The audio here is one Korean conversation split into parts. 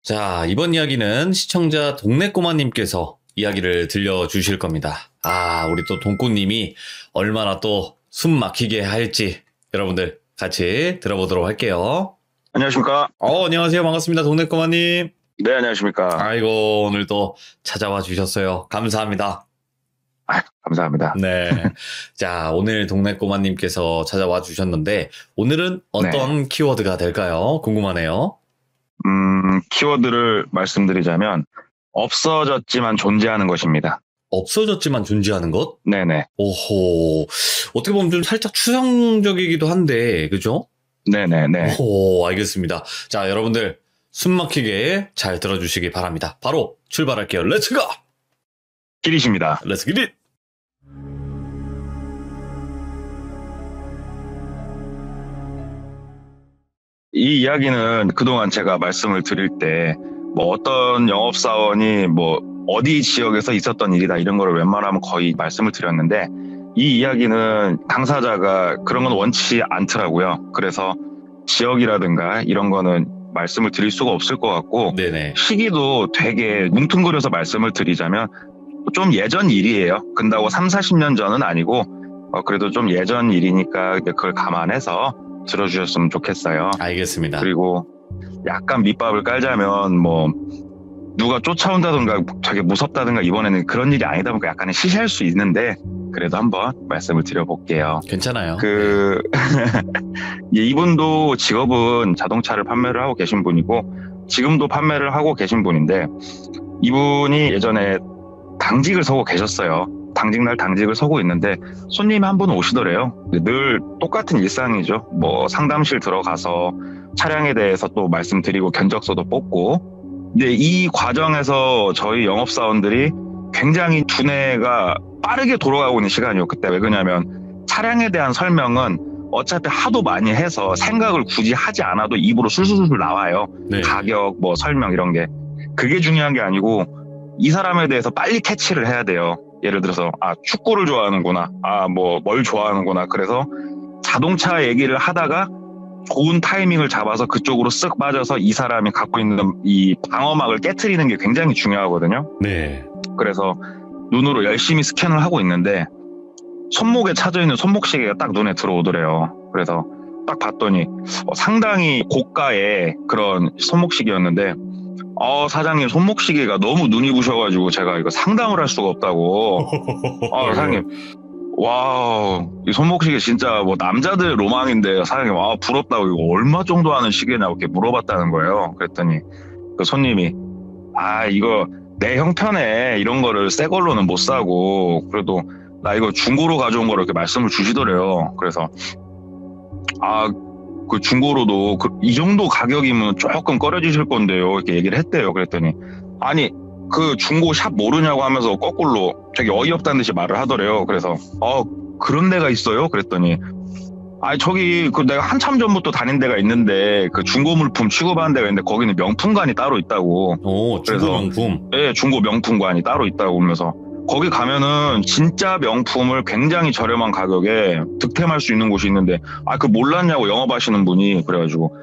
자, 이번 이야기는 시청자 동네꼬마님께서 이야기를 들려주실 겁니다. 우리 또 동꼬님이 얼마나 또 숨 막히게 할지 여러분들 같이 들어보도록 할게요. 안녕하십니까? 안녕하세요. 반갑습니다. 동네꼬마님. 네, 안녕하십니까? 아이고, 오늘 또 찾아와 주셨어요. 감사합니다. 감사합니다. 네. 자, 오늘 동네꼬마님께서 찾아와 주셨는데, 오늘은 어떤 키워드가 될까요? 궁금하네요. 키워드를 말씀드리자면, 없어졌지만 존재하는 것입니다. 없어졌지만 존재하는 것? 네네. 오호. 어떻게 보면 좀 살짝 추상적이기도 한데, 그죠? 네네네. 오, 알겠습니다. 자, 여러분들, 숨 막히게 잘 들어주시기 바랍니다. 바로 출발할게요. 렛츠 고! 길이십니다. 렛츠 기릿! 이 이야기는 그동안 제가 말씀을 드릴 때, 어떤 영업사원이 어디 지역에서 있었던 일이다 이런 거를 웬만하면 거의 말씀을 드렸는데, 이 이야기는 당사자가 그런 건 원치 않더라고요. 그래서 지역이라든가 이런 거는 말씀을 드릴 수가 없을 것 같고, 네네. 시기도 되게 뭉뚱그려서 말씀을 드리자면 좀 예전 일이에요. 근다고 3, 40년 전은 아니고 그래도 좀 예전 일이니까 그걸 감안해서 들어주셨으면 좋겠어요. 알겠습니다. 그리고 약간 밑밥을 깔자면 누가 쫓아온다든가 되게 무섭다든가 이번에는 그런 일이 아니다 보니까 약간은 시시할 수 있는데 그래도 한번 말씀을 드려볼게요. 괜찮아요. 이분도 직업은 자동차를 판매를 하고 계신 분이고 지금도 판매를 하고 계신 분인데 이분이 예전에 당직을 서고 계셨어요. 당직날 당직을 서고 있는데 손님이 한 분 오시더래요. 늘 똑같은 일상이죠. 상담실 들어가서 차량에 대해서 또 말씀드리고 견적서도 뽑고. 근데 이 과정에서 저희 영업사원들이 굉장히 두뇌가 빠르게 돌아가고 있는 시간이요. 그때 왜 그러냐면 차량에 대한 설명은 어차피 하도 많이 해서 생각을 굳이 하지 않아도 입으로 술술술 나와요. 네. 가격, 설명 이런 게. 그게 중요한 게 아니고 이 사람에 대해서 빨리 캐치를 해야 돼요. 예를 들어서 축구를 좋아하는구나. 뭘 좋아하는구나. 그래서 자동차 얘기를 하다가 좋은 타이밍을 잡아서 그쪽으로 쓱 빠져서 이 사람이 갖고 있는 이 방어막을 깨트리는 게 굉장히 중요하거든요. 네. 그래서 눈으로 열심히 스캔을 하고 있는데 손목에 차져 있는 손목시계가 딱 눈에 들어오더래요. 그래서 딱 봤더니 상당히 고가의 그런 손목시계였는데 사장님 손목시계가 너무 눈이 부셔가지고 제가 이거 상담을 할 수가 없다고. 사장님, 와우, 이 손목시계 진짜 남자들 로망인데 사장님 부럽다고 이거 얼마 정도 하는 시계냐고 이렇게 물어봤다는 거예요. 그랬더니 그 손님이 이거 내 형편에 이런 거를 새 걸로는 못 사고 그래도 나 이거 중고로 가져온 거를 이렇게 말씀을 주시더래요. 그래서 그 중고로도 이 정도 가격이면 조금 꺼려지실 건데요. 이렇게 얘기를 했대요. 그랬더니 아니 그 중고 샵 모르냐고 하면서 거꾸로 되게 어이없다는 듯이 말을 하더래요. 그래서 그런 데가 있어요? 그랬더니 저기 내가 한참 전부터 다닌 데가 있는데 그 중고 물품 취급하는 데가 있는데 거기는 명품관이 따로 있다고. 중고 명품? 네, 중고 명품관이 따로 있다고 하면서 거기 가면은 진짜 명품을 굉장히 저렴한 가격에 득템할 수 있는 곳이 있는데 그 몰랐냐고 영업하시는 분이. 그래가지고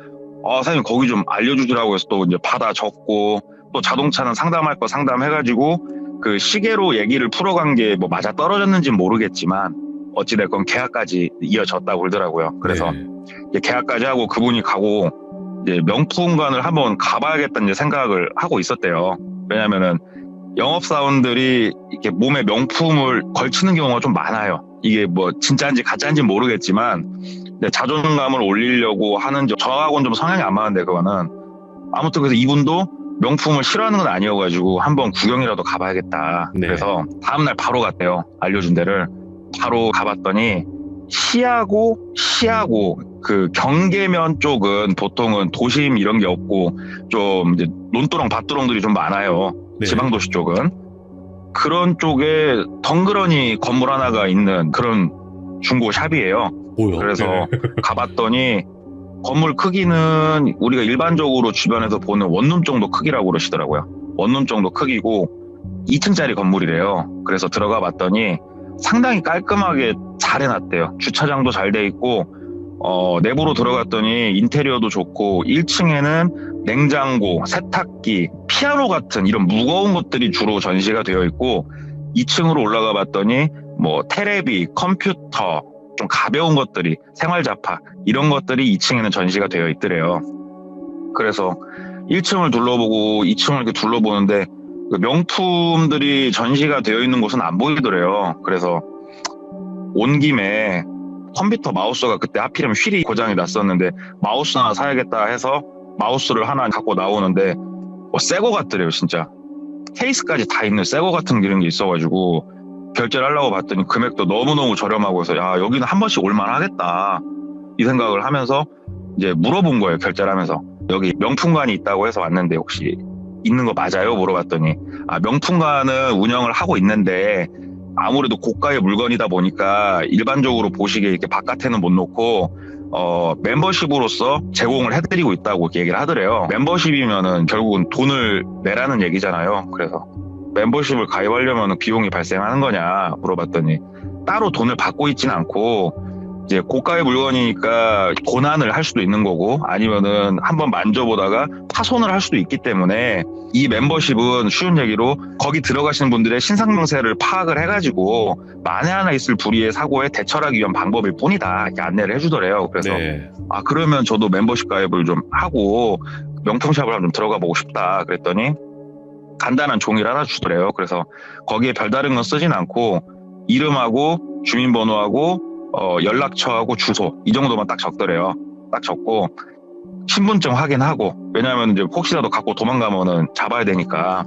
사장님 거기 좀 알려주시라고 해서 또 이제 받아 적고 또 자동차는 상담할 거 상담해가지고 그 시계로 얘기를 풀어간 게 맞아 떨어졌는지는 모르겠지만 어찌됐건 계약까지 이어졌다고 그러더라고요. 그래서 이제 계약까지 하고 그분이 가고 이제 명품관을 한번 가봐야겠다는 생각을 하고 있었대요. 왜냐면은 영업사원들이 이렇게 몸에 명품을 걸치는 경우가 좀 많아요. 이게 진짜인지 가짜인지 모르겠지만 자존감을 올리려고 하는 저하고는 좀 성향이 안 맞는데 그거는 아무튼 그래서 이분도 명품을 싫어하는 건 아니어가지고 한번 구경이라도 가봐야겠다. 네. 그래서 다음날 바로 갔대요. 알려준 데를 바로 가봤더니 시하고 그 경계면 쪽은 보통은 도심 이런 게 없고 좀 이제 논두렁 밭두렁들이 좀 많아요. 네. 지방도시 쪽은 그런 쪽에 덩그러니 건물 하나가 있는 그런 중고 샵이에요. 뭐야? 그래서 가봤더니 건물 크기는 우리가 일반적으로 주변에서 보는 원룸 정도 크기라고 그러시더라고요. 원룸 정도 크기고 2층짜리 건물이래요. 그래서 들어가 봤더니 상당히 깔끔하게 잘 해놨대요. 주차장도 잘 돼 있고 내부로 들어갔더니 인테리어도 좋고 1층에는 냉장고, 세탁기, 피아노 같은 이런 무거운 것들이 주로 전시가 되어 있고 2층으로 올라가 봤더니 뭐 테레비, 컴퓨터, 좀 가벼운 것들이 생활 잡화 이런 것들이 2층에는 전시가 되어 있더래요. 그래서 1층을 둘러보고 2층을 이렇게 둘러보는데 그 명품들이 전시가 되어 있는 곳은 안 보이더래요. 그래서 온 김에 컴퓨터 마우스가 그때 하필이면 휠이 고장이 났었는데 마우스 하나 사야겠다 해서 마우스를 하나 갖고 나오는데 새거 같더래요. 진짜 케이스까지 다 있는 새거 같은 이런 게 있어가지고 결제를 하려고 봤더니 금액도 너무너무 저렴하고 해서 야 여기는 한 번씩 올만 하겠다 이 생각을 하면서 이제 물어본 거예요. 결제를 하면서 여기 명품관이 있다고 해서 왔는데 혹시 있는 거 맞아요? 물어봤더니 명품관은 운영을 하고 있는데 아무래도 고가의 물건이다 보니까 일반적으로 보시기에 이렇게 바깥에는 못 놓고 멤버십으로서 제공을 해드리고 있다고 이렇게 얘기를 하더래요. 멤버십이면은 결국은 돈을 내라는 얘기잖아요. 그래서 멤버십을 가입하려면 비용이 발생하는 거냐 물어봤더니 따로 돈을 받고 있지는 않고 이제 고가의 물건이니까 고난을 할 수도 있는 거고 아니면은 한번 만져보다가 파손을 할 수도 있기 때문에 이 멤버십은 쉬운 얘기로 거기 들어가시는 분들의 신상명세를 파악을 해가지고 만에 하나 있을 불의의 사고에 대처하기 위한 방법일 뿐이다 이렇게 안내를 해주더래요. 그래서 네. 그러면 저도 멤버십 가입을 좀 하고 명품샵을 한번 좀 들어가 보고 싶다 그랬더니 간단한 종이를 하나 주더래요. 그래서 거기에 별다른 건 쓰진 않고 이름하고 주민번호하고 연락처하고 주소 이 정도만 딱 적더래요. 딱 적고 신분증 확인하고 왜냐하면 이제 혹시라도 갖고 도망가면은 잡아야 되니까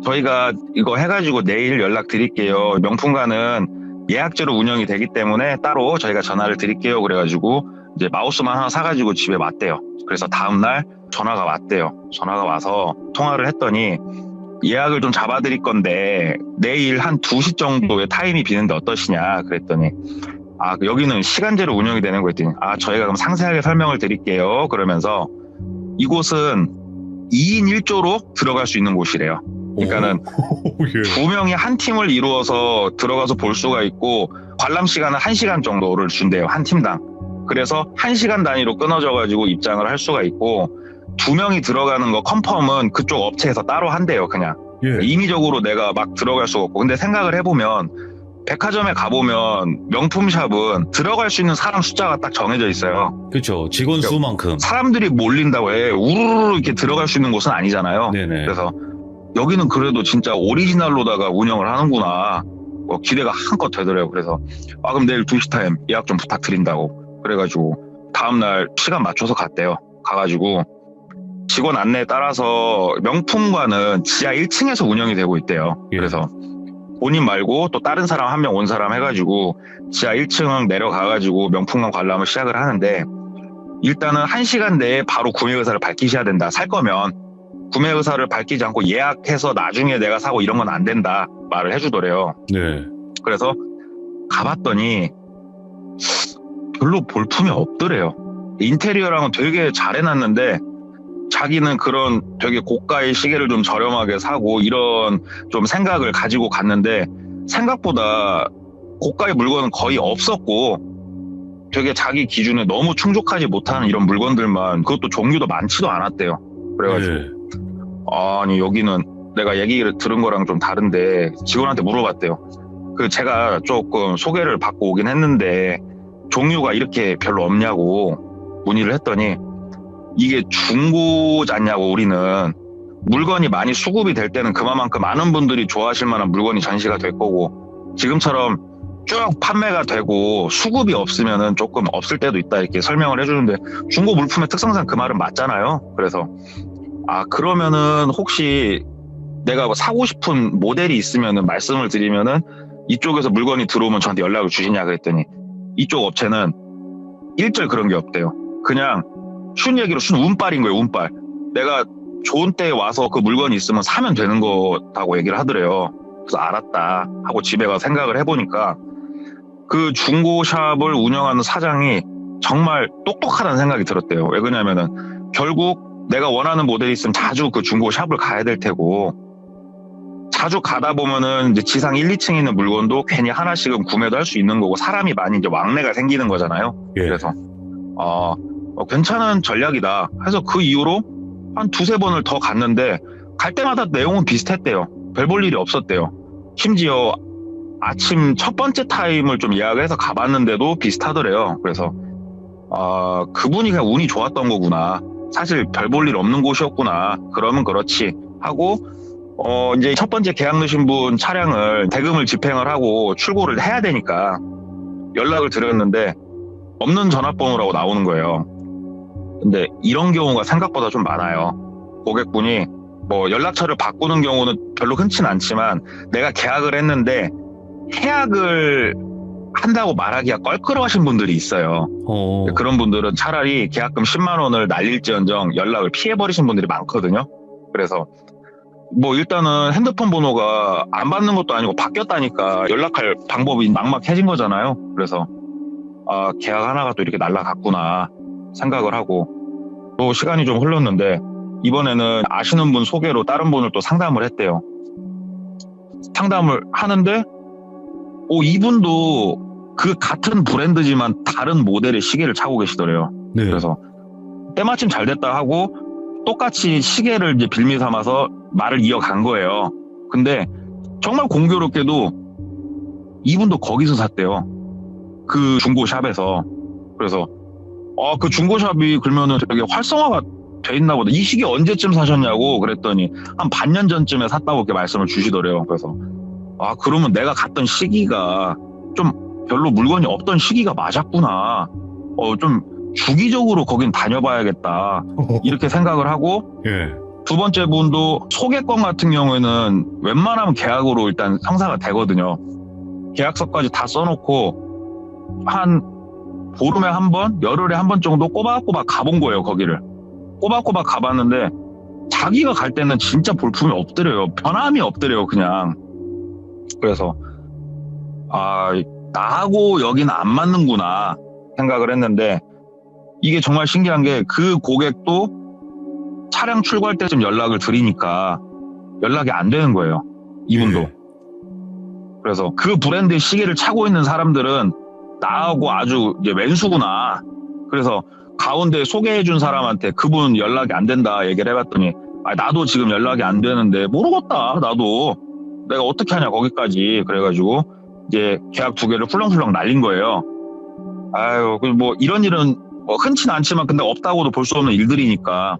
저희가 이거 해가지고 내일 연락 드릴게요. 명품관은 예약제로 운영이 되기 때문에 따로 저희가 전화를 드릴게요. 그래가지고 이제 마우스만 하나 사가지고 집에 왔대요. 그래서 다음날 전화가 왔대요. 전화가 와서 통화를 했더니 예약을 좀 잡아드릴 건데 내일 한 2시 정도에 타임이 비는데 어떠시냐 그랬더니 여기는 시간제로 운영이 되는 거 했더니 저희가 그럼 상세하게 설명을 드릴게요. 그러면서 이곳은 2인 1조로 들어갈 수 있는 곳이래요. 그러니까는 예. 2명이 한 팀을 이루어서 들어가서 볼 수가 있고 관람 시간은 1시간 정도를 준대요. 한 팀당. 그래서 1시간 단위로 끊어져가지고 입장을 할 수가 있고 2명이 들어가는 거 컨펌은 그쪽 업체에서 따로 한대요. 그냥 예. 임의적으로 내가 막 들어갈 수가 없고 근데 생각을 해보면 백화점에 가보면 명품샵은 들어갈 수 있는 사람 숫자가 딱 정해져 있어요. 그렇죠. 직원 수만큼. 사람들이 몰린다고 해. 우르르 이렇게 들어갈 수 있는 곳은 아니잖아요. 네네. 그래서 여기는 그래도 진짜 오리지널로다가 운영을 하는구나. 기대가 한껏 되더라고요. 그래서 그럼 내일 2시 타임 예약 좀 부탁드린다고. 그래가지고 다음날 시간 맞춰서 갔대요. 가가지고 직원 안내에 따라서 명품관은 지하 1층에서 운영이 되고 있대요. 예. 그래서 본인 말고 또 다른 사람 한 명 온 사람 해가지고 지하 1층 내려가가지고 명품관 관람을 시작을 하는데 일단은 1시간 내에 바로 구매 의사를 밝히셔야 된다. 살 거면 구매 의사를 밝히지 않고 예약해서 나중에 내가 사고 이런 건 안 된다 말을 해주더래요. 네. 그래서 가봤더니 별로 볼품이 없더래요. 인테리어랑은 되게 잘 해놨는데 자기는 그런 되게 고가의 시계를 좀 저렴하게 사고 이런 좀 생각을 가지고 갔는데 생각보다 고가의 물건은 거의 없었고 되게 자기 기준에 너무 충족하지 못하는 이런 물건들만 그것도 종류도 많지도 않았대요. 그래가지고 네. 아니 여기는 내가 얘기를 들은 거랑 좀 다른데 직원한테 물어봤대요. 제가 조금 소개를 받고 오긴 했는데 종류가 이렇게 별로 없냐고 문의를 했더니 이게 중고잖냐고 우리는 물건이 많이 수급이 될 때는 그만큼 많은 분들이 좋아하실 만한 물건이 전시가 될 거고 지금처럼 쭉 판매가 되고 수급이 없으면은 조금 없을 때도 있다 이렇게 설명을 해주는데 중고 물품의 특성상 그 말은 맞잖아요. 그래서 그러면은 혹시 내가 사고 싶은 모델이 있으면은 말씀을 드리면은 이쪽에서 물건이 들어오면 저한테 연락을 주시냐 그랬더니 이쪽 업체는 일절 그런 게 없대요. 그냥 쉬운 얘기로 순 운빨인 거예요. 운빨. 내가 좋은 때에 와서 그 물건이 있으면 사면 되는 거다고 얘기를 하더래요. 그래서 알았다 하고 집에 가서 생각을 해보니까 그 중고샵을 운영하는 사장이 정말 똑똑하다는 생각이 들었대요. 왜 그러냐면은 결국 내가 원하는 모델이 있으면 자주 그 중고샵을 가야 될 테고 자주 가다 보면은 이제 지상 1, 2층에 있는 물건도 괜히 하나씩은 구매도 할 수 있는 거고 사람이 많이 이제 왕래가 생기는 거잖아요. 예. 그래서 괜찮은 전략이다 해서 그 이후로 한 두세 번을 더 갔는데 갈 때마다 내용은 비슷했대요. 별 볼 일이 없었대요. 심지어 아침 첫 번째 타임을 좀 예약해서 가봤는데도 비슷하더래요. 그래서 그분이 그냥 운이 좋았던 거구나. 사실 별 볼 일 없는 곳이었구나. 그러면 그렇지 하고 이제 첫 번째 계약 넣으신 분 차량을 대금을 집행을 하고 출고를 해야 되니까 연락을 드렸는데 없는 전화번호라고 나오는 거예요. 근데 이런 경우가 생각보다 좀 많아요. 고객분이 뭐 연락처를 바꾸는 경우는 별로 흔치는 않지만 내가 계약을 했는데 해약을 한다고 말하기가 껄끄러워하신 분들이 있어요. 그런 분들은 차라리 계약금 10만 원을 날릴지언정 연락을 피해버리신 분들이 많거든요. 그래서 뭐 일단은 핸드폰 번호가 안 받는 것도 아니고 바뀌었다니까 연락할 방법이 막막해진 거잖아요. 그래서 계약 하나가 또 이렇게 날라갔구나 생각을 하고 또 시간이 좀 흘렀는데 이번에는 아시는 분 소개로 다른 분을 또 상담을 했대요. 상담을 하는데 이분도 그 같은 브랜드지만 다른 모델의 시계를 차고 계시더래요. 네. 그래서 때마침 잘 됐다 하고 똑같이 시계를 이제 빌미 삼아서 말을 이어간 거예요. 근데 정말 공교롭게도 이분도 거기서 샀대요. 그 중고샵에서. 그래서 그 중고샵이 그러면은 되게 활성화가 돼 있나 보다. 이 시계 언제쯤 사셨냐고 그랬더니 한 반년 전쯤에 샀다고 이렇게 말씀을 주시더래요. 그래서 그러면 내가 갔던 시기가 좀 별로 물건이 없던 시기가 맞았구나. 좀 주기적으로 거긴 다녀봐야겠다. 이렇게 생각을 하고 예. 두 번째 분도 소개권 같은 경우에는 웬만하면 계약으로 일단 성사가 되거든요. 계약서까지 다 써놓고 한 보름에 한 번, 열흘에 한 번 정도 꼬박꼬박 가본 거예요, 거기를. 꼬박꼬박 가봤는데 자기가 갈 때는 진짜 볼품이 없더래요. 변함이 없더래요, 그냥. 그래서 나하고 여기는 안 맞는구나 생각을 했는데 이게 정말 신기한 게 그 고객도 차량 출고할 때쯤 연락을 드리니까 연락이 안 되는 거예요. 이분도. 네. 그래서 그 브랜드의 시계를 차고 있는 사람들은 나하고 아주 이제 왼수구나. 그래서 가운데 소개해준 사람한테 그분 연락이 안 된다 얘기를 해봤더니 나도 지금 연락이 안 되는데 모르겠다. 나도 내가 어떻게 하냐 거기까지. 그래가지고 이제 계약 2개를 풀렁풀렁 날린 거예요. 뭐 이런 일은 흔치는 않지만 근데 없다고도 볼 수 없는 일들이니까.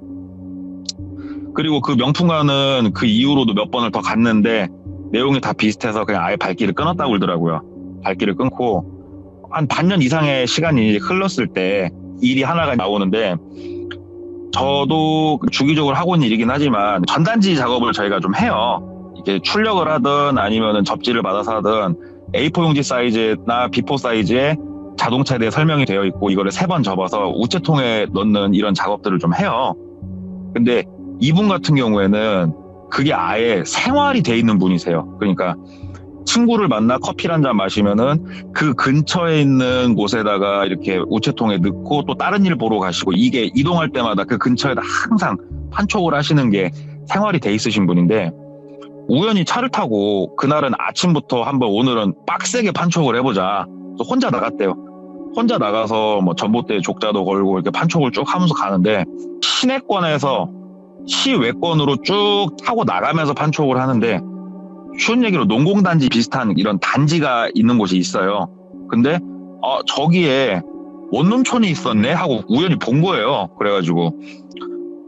그리고 그 명품관은 그 이후로도 몇 번을 더 갔는데 내용이 다 비슷해서 그냥 아예 발길을 끊었다고 그러더라고요. 발길을 끊고 한 반년 이상의 시간이 흘렀을 때 일이 하나가 나오는데 저도 주기적으로 하고 있는 일이긴 하지만 전단지 작업을 저희가 좀 해요. 이렇게 출력을 하든 아니면은 접지를 받아서 하든 A4 용지 사이즈나 B4 사이즈의 자동차에 대해 설명이 되어 있고 이거를 3번 접어서 우체통에 넣는 이런 작업들을 좀 해요. 근데 이분 같은 경우에는 그게 아예 생활이 돼 있는 분이세요. 그러니까 친구를 만나 커피를 한 잔 마시면은 그 근처에 있는 곳에다가 이렇게 우체통에 넣고 또 다른 일 보러 가시고 이게 이동할 때마다 그 근처에다 항상 판촉을 하시는 게 생활이 돼 있으신 분인데 우연히 차를 타고 그날은 아침부터 한번 오늘은 빡세게 판촉을 해보자. 그래서 혼자 나갔대요. 혼자 나가서 뭐 전봇대 족자도 걸고 이렇게 판촉을 쭉 하면서 가는데 시내권에서 시외권으로 쭉 타고 나가면서 판촉을 하는데 쉬운 얘기로 농공단지 비슷한 이런 단지가 있는 곳이 있어요. 근데 저기에 원룸촌이 있었네 하고 우연히 본 거예요. 그래가지고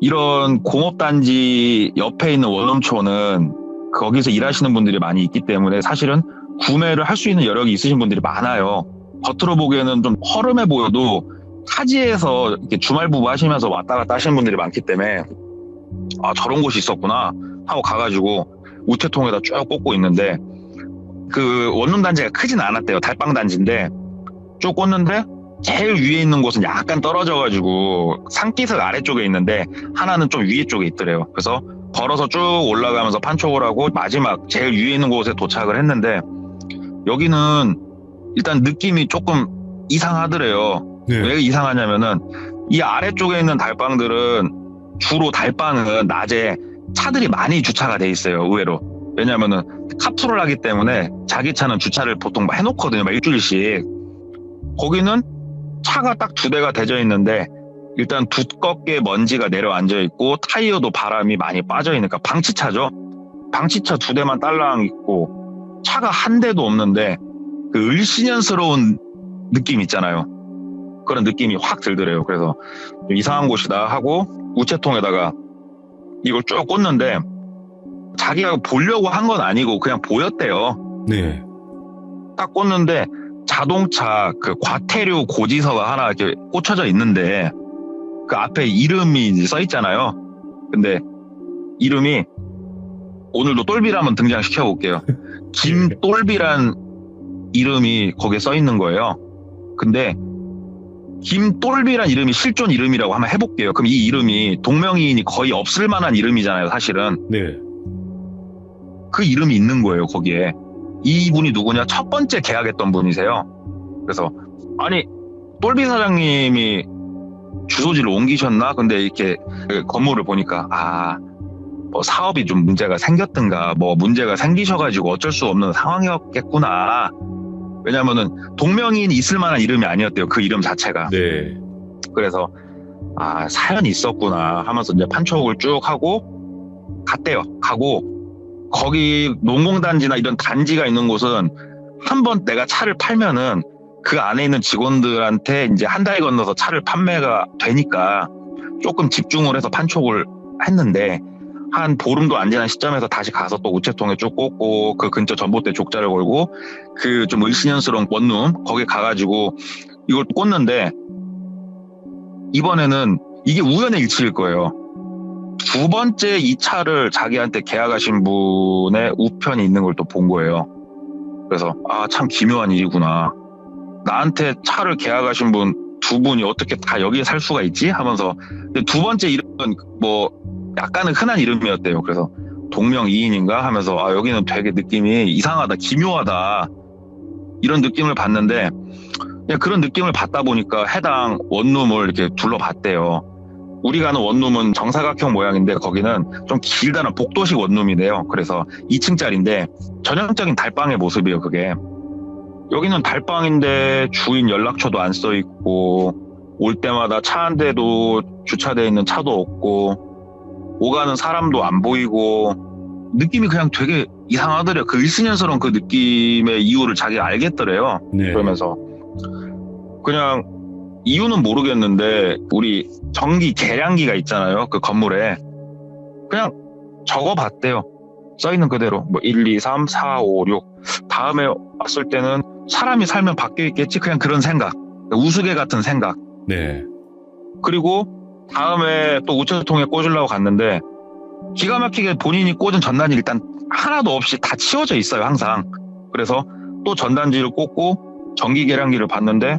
이런 공업단지 옆에 있는 원룸촌은 거기서 일하시는 분들이 많이 있기 때문에 사실은 구매를 할 수 있는 여력이 있으신 분들이 많아요. 겉으로 보기에는 좀 허름해 보여도 타지에서 이렇게 주말 부부 하시면서 왔다 갔다 하시는 분들이 많기 때문에 저런 곳이 있었구나 하고 가가지고 우체통에다 쭉 꽂고 있는데 그 원룸 단지가 크진 않았대요. 달방 단지인데 쭉 꽂는데 제일 위에 있는 곳은 약간 떨어져가지고 산기슭 아래쪽에 있는데 하나는 좀 위에 쪽에 있더래요. 그래서 걸어서 쭉 올라가면서 판촉을 하고 마지막 제일 위에 있는 곳에 도착을 했는데 여기는 일단 느낌이 조금 이상하더래요. 네. 왜 이상하냐면은 이 아래쪽에 있는 달방들은 주로 달방은 낮에 차들이 많이 주차가 돼 있어요. 의외로. 왜냐면은 카풀을 하기 때문에 자기 차는 주차를 보통 해놓거든요. 막 일주일씩. 거기는 차가 딱 2대가 대져 있는데 일단 두껍게 먼지가 내려앉아 있고 타이어도 바람이 많이 빠져 있으니까 방치차죠. 방치차 2대만 딸랑 있고 차가 한 대도 없는데 그 을씨년스러운 느낌 있잖아요. 그런 느낌이 확 들더래요. 그래서 좀 이상한 곳이다 하고 우체통에다가 이걸 쭉 꽂는데 자기가 보려고 한 건 아니고 그냥 보였대요. 네. 딱 꽂는데 자동차 그 과태료 고지서가 하나 이렇게 꽂혀져 있는데 그 앞에 이름이 써 있잖아요. 근데 이름이 오늘도 똘비를 한번 등장시켜 볼게요. 김똘비란 이름이 거기에 써 있는 거예요. 근데 김똘비란 이름이 실존 이름이라고 한번 해볼게요. 그럼 이 이름이 동명이인이 거의 없을 만한 이름이잖아요, 사실은. 네. 그 이름이 있는 거예요, 거기에. 이분이 누구냐? 첫 번째 계약했던 분이세요. 그래서 아니 똘비 사장님이 주소지를 옮기셨나? 근데 이렇게 그 건물을 보니까 뭐 사업이 좀 문제가 생겼든가 뭐 문제가 생기셔가지고 어쩔 수 없는 상황이었겠구나. 왜냐면은 동명이인이 있을 만한 이름이 아니었대요. 그 이름 자체가. 네. 그래서 사연이 있었구나 하면서 이제 판촉을 쭉 하고 갔대요. 가고 거기 농공단지나 이런 단지가 있는 곳은 한번 내가 차를 팔면은 그 안에 있는 직원들한테 이제 한 달 건너서 차를 판매가 되니까 조금 집중을 해서 판촉을 했는데 한 보름도 안 지난 시점에서 다시 가서 또 우체통에 쭉 꽂고 그 근처 전봇대 족자를 걸고 그 좀 을씨년스러운 원룸 거기 가가지고 이걸 꽂는데 이번에는 이게 우연의 일치일 거예요. 2번째 이 차를 자기한테 계약하신 분의 우편이 있는 걸 또 본 거예요. 그래서 참 기묘한 일이구나. 나한테 차를 계약하신 분 2분이 어떻게 다 여기에 살 수가 있지? 하면서 2번째 이름은 뭐 약간은 흔한 이름이었대요. 그래서 동명이인인가 하면서 여기는 되게 느낌이 이상하다, 기묘하다 이런 느낌을 받는데 그냥 그런 느낌을 받다 보니까 해당 원룸을 이렇게 둘러봤대요. 우리가 아는 원룸은 정사각형 모양인데 거기는 좀 길다란 복도식 원룸이래요. 그래서 2층짜리인데 전형적인 달방의 모습이에요. 그게. 여기는 달방인데 주인 연락처도 안 써 있고 올 때마다 차 한 대도 주차되어 있는 차도 없고 오가는 사람도 안 보이고 느낌이 그냥 되게 이상하더래요. 그 일신년스러운 그 느낌의 이유를 자기가 알겠더래요. 네. 그러면서 그냥 이유는 모르겠는데 우리 전기 계량기가 있잖아요. 그 건물에 그냥 적어봤대요. 써있는 그대로 뭐 1, 2, 3, 4, 5, 6 다음에 왔을 때는 사람이 살면 바뀌어 있겠지. 그냥 그런 생각, 우스개 같은 생각. 네. 그리고 다음에 또 우체통에 꽂으려고 갔는데 기가 막히게 본인이 꽂은 전단지 일단 하나도 없이 다 치워져 있어요. 항상. 그래서 또 전단지를 꽂고 전기 계량기를 봤는데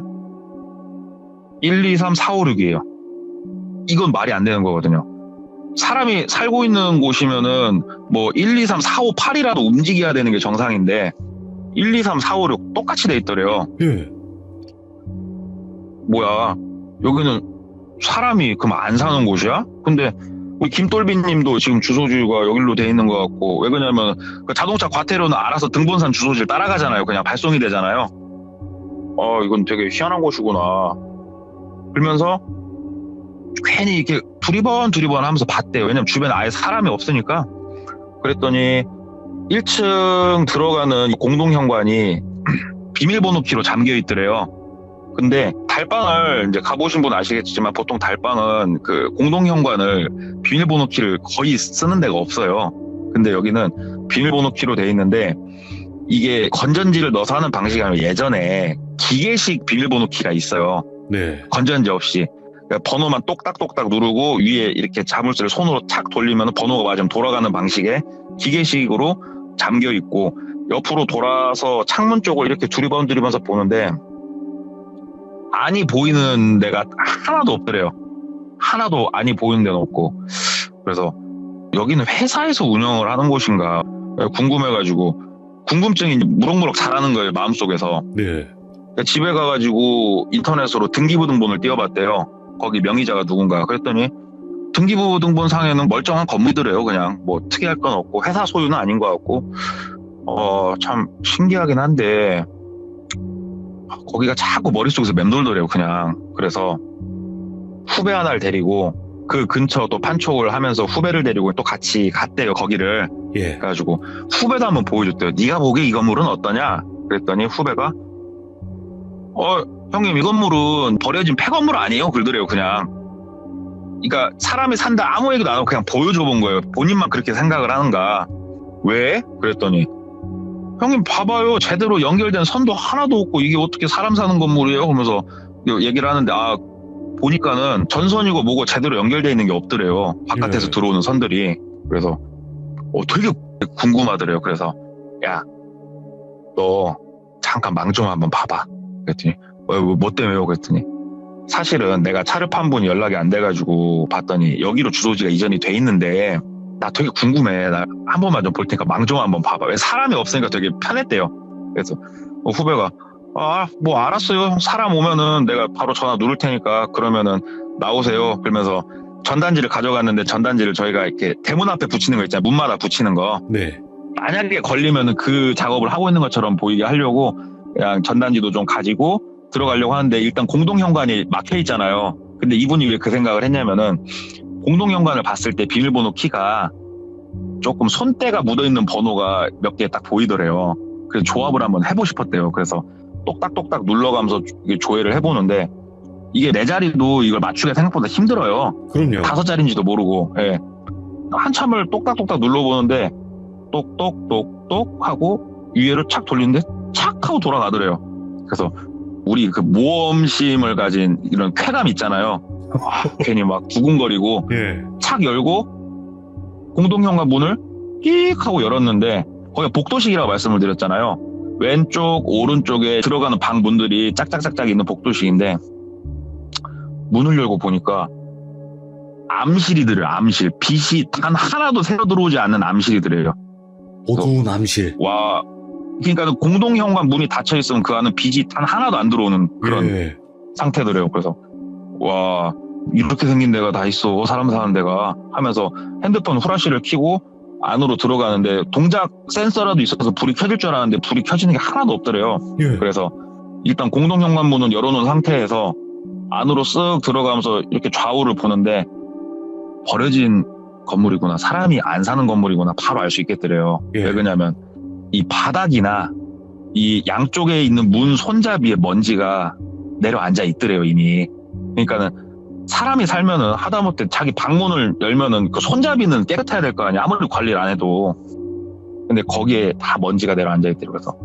1, 2, 3, 4, 5, 6이에요. 이건 말이 안 되는 거거든요. 사람이 살고 있는 곳이면은 뭐 1, 2, 3, 4, 5, 8이라도 움직여야 되는 게 정상인데 1, 2, 3, 4, 5, 6 똑같이 돼 있더래요. 예. 뭐야, 여기는 사람이 그럼 안 사는 곳이야? 근데 우리 김똘비님도 지금 주소지가 여기로 돼 있는 것 같고, 왜 그러냐면 그 자동차 과태료는 알아서 등본산 주소지를 따라가잖아요. 그냥 발송이 되잖아요. 이건 되게 희한한 곳이구나. 그러면서 괜히 이렇게 두리번 하면서 봤대요. 왜냐면 주변에 아예 사람이 없으니까. 그랬더니 1층 들어가는 공동현관이 비밀번호 키로 잠겨 있더래요. 근데 달방을 이제 가보신 분 아시겠지만 보통 달방은 그 공동현관을 비밀번호 키를 거의 쓰는 데가 없어요. 근데 여기는 비밀번호 키로 돼 있는데 이게 건전지를 넣어서 하는 방식이 아니라 예전에 기계식 비밀번호 키가 있어요. 네. 건전지 없이. 그러니까 번호만 똑딱똑딱 누르고 위에 이렇게 자물쇠를 손으로 착 돌리면 번호가 맞으면 돌아가는 방식의 기계식으로 잠겨 있고 옆으로 돌아서 창문 쪽을 이렇게 두리번두리면서 보는데 안이 보이는 데가 하나도 없더래요. 하나도 안이 보이는 데는 없고. 그래서 여기는 회사에서 운영을 하는 곳인가 궁금해가지고 궁금증이 무럭무럭 자라는 거예요. 마음속에서. 네. 그러니까 집에 가가지고 인터넷으로 등기부등본을 띄워봤대요. 거기 명의자가 누군가. 그랬더니 등기부등본상에는 멀쩡한 건물이더래요. 그냥 뭐 특이할 건 없고 회사 소유는 아닌 것 같고 참 신기하긴 한데 거기가 자꾸 머릿속에서 맴돌더래요. 그냥. 그래서 후배 하나를 데리고 그 근처 또 판촉을 하면서 후배를 데리고 또 같이 갔대요, 거기를. 예. 그래가지고 후배도 한번 보여줬대요. 네가 보기에 이 건물은 어떠냐? 그랬더니 후배가 형님 이 건물은 버려진 폐건물 아니에요? 그러더래요, 그냥. 그러니까 사람이 산다 아무 얘기도 안 하고 그냥 보여줘 본 거예요. 본인만 그렇게 생각을 하는가. 왜? 그랬더니 형님 봐봐요. 제대로 연결된 선도 하나도 없고 이게 어떻게 사람 사는 건물이에요? 그러면서 얘기를 하는데 보니까는 전선이고 뭐고 제대로 연결되어 있는 게 없더래요. 바깥에서 예. 들어오는 선들이. 그래서 되게 궁금하더래요. 그래서 야, 너 잠깐 망 좀 한번 봐봐. 그랬더니 뭐 때문에요? 그랬더니 사실은 내가 차를 판 분이 연락이 안 돼가지고 봤더니 여기로 주소지가 이전이 돼 있는데 나 되게 궁금해. 나 한 번만 좀 볼 테니까 망 좀 한번 봐봐. 왜 사람이 없으니까 되게 편했대요. 그래서 후배가 뭐 알았어요. 사람 오면은 내가 바로 전화 누를 테니까 그러면은 나오세요. 그러면서 전단지를 가져갔는데 전단지를 저희가 이렇게 대문 앞에 붙이는 거 있잖아요. 문마다 붙이는 거. 네. 만약에 걸리면은 그 작업을 하고 있는 것처럼 보이게 하려고 그냥 전단지도 좀 가지고 들어가려고 하는데 일단 공동현관이 막혀 있잖아요. 근데 이분이 왜 그 생각을 했냐면은 공동현관을 봤을 때 비밀번호 키가 조금 손때가 묻어있는 번호가 몇 개 딱 보이더래요. 그래서 조합을 한번 해보고 싶었대요. 그래서 똑딱똑딱 눌러가면서 조회를 해보는데 이게 네 자리도 이걸 맞추기가 생각보다 힘들어요. 그럼요. 5자리인지도 모르고. 예. 한참을 똑딱똑딱 눌러보는데 똑똑똑똑 하고 위에를 착 돌리는데 착 하고 돌아가더래요. 그래서 우리 그 모험심을 가진 이런 쾌감 있잖아요. 괜히 막 두근거리고 예. 착 열고 공동현관 문을 끽 하고 열었는데 거기가 복도식이라고 말씀을 드렸잖아요. 왼쪽 오른쪽에 들어가는 방 문들이 짝짝짝짝 있는 복도식인데 문을 열고 보니까 암실이더래요. 암실. 빛이 단 하나도 새어 들어오지 않는 암실이더래요. 어두운 암실. 와, 그러니까 공동현관 문이 닫혀 있으면 그 안은 빛이 단 하나도 안 들어오는 그런 예. 상태더래요. 그래서 와, 이렇게 생긴 데가 다 있어, 사람 사는 데가 하면서 핸드폰 후라시를 켜고 안으로 들어가는데 동작 센서라도 있어서 불이 켜질 줄 알았는데 불이 켜지는 게 하나도 없더래요. 예. 그래서 일단 공동현관문은 열어놓은 상태에서 안으로 쓱 들어가면서 이렇게 좌우를 보는데 버려진 건물이구나, 사람이 안 사는 건물이구나 바로 알 수 있겠더래요. 예. 왜 그러냐면 이 바닥이나 이 양쪽에 있는 문 손잡이에 먼지가 내려앉아 있더래요, 이미. 그러니까는 사람이 살면은 하다못해 자기 방문을 열면은 그 손잡이는 깨끗해야 될 거 아니야, 아무리 관리를 안 해도. 근데 거기에 다 먼지가 내려앉아 있더래요. 그래서